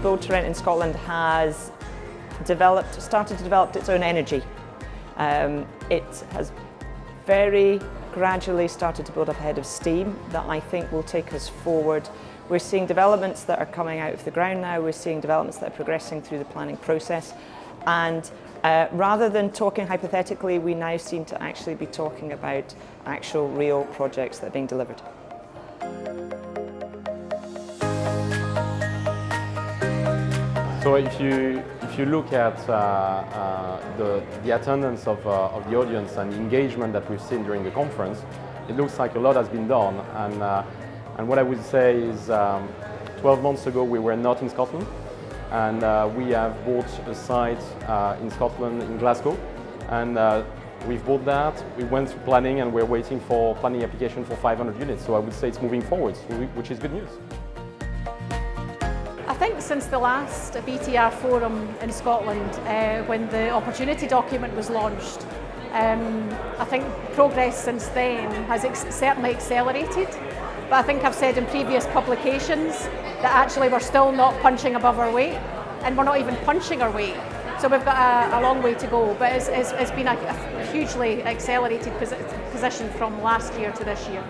Build to Rent in Scotland has started to develop its own energy. It has very gradually started to build up a head of steam that I think will take us forward. We're seeing developments that are coming out of the ground now, we're seeing developments that are progressing through the planning process, and rather than talking hypothetically, we now seem to actually be talking about actual real projects that are being delivered. So if you look at the attendance of the audience and engagement that we've seen during the conference, it looks like a lot has been done. And what I would say is 12 months ago we were not in Scotland, and we have bought a site in Scotland, in Glasgow, and we've bought that, we went through planning, and we're waiting for planning application for 500 units. So I would say it's moving forward, which is good news. I think since the last BTR forum in Scotland, when the opportunity document was launched, I think progress since then has certainly accelerated. But I think I've said in previous publications that actually we're still not punching above our weight, and we're not even punching our weight. So we've got a long way to go, but it's been a hugely accelerated position from last year to this year.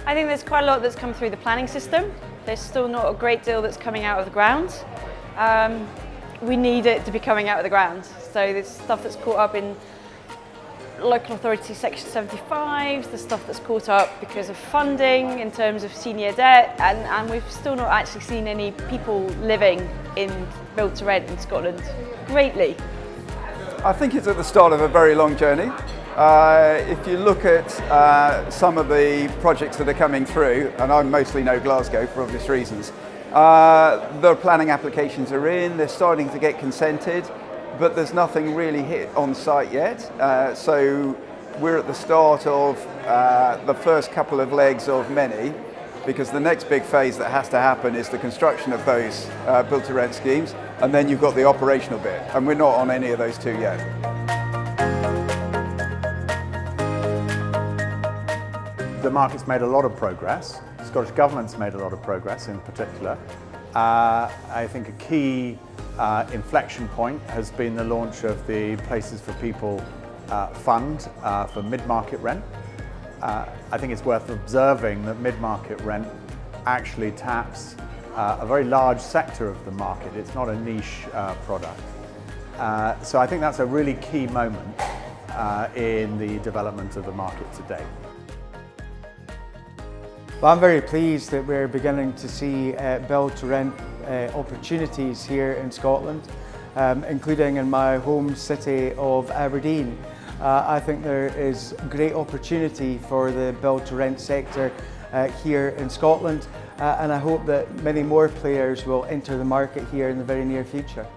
I think there's quite a lot that's come through the planning system. There's still not a great deal that's coming out of the ground. We need it to be coming out of the ground. So there's stuff that's caught up in local authority section 75, the stuff that's caught up because of funding in terms of senior debt, and we've still not actually seen any people living in Build to Rent in Scotland greatly. I think it's at the start of a very long journey. If you look at some of the projects that are coming through, and I mostly know Glasgow for obvious reasons, the planning applications are in, they're starting to get consented, but there's nothing really hit on site yet. So we're at the start of the first couple of legs of many, because the next big phase that has to happen is the construction of those Build to Rent schemes, and then you've got the operational bit, and we're not on any of those two yet. The market's made a lot of progress. The Scottish Government's made a lot of progress in particular. I think a key inflection point has been the launch of the Places for People fund for mid-market rent. I think it's worth observing that mid-market rent actually taps a very large sector of the market. It's not a niche product. So I think that's a really key moment in the development of the market today. Well, I'm very pleased that we're beginning to see Build to Rent opportunities here in Scotland, including in my home city of Aberdeen. I think there is great opportunity for the Build to Rent sector here in Scotland, and I hope that many more players will enter the market here in the very near future.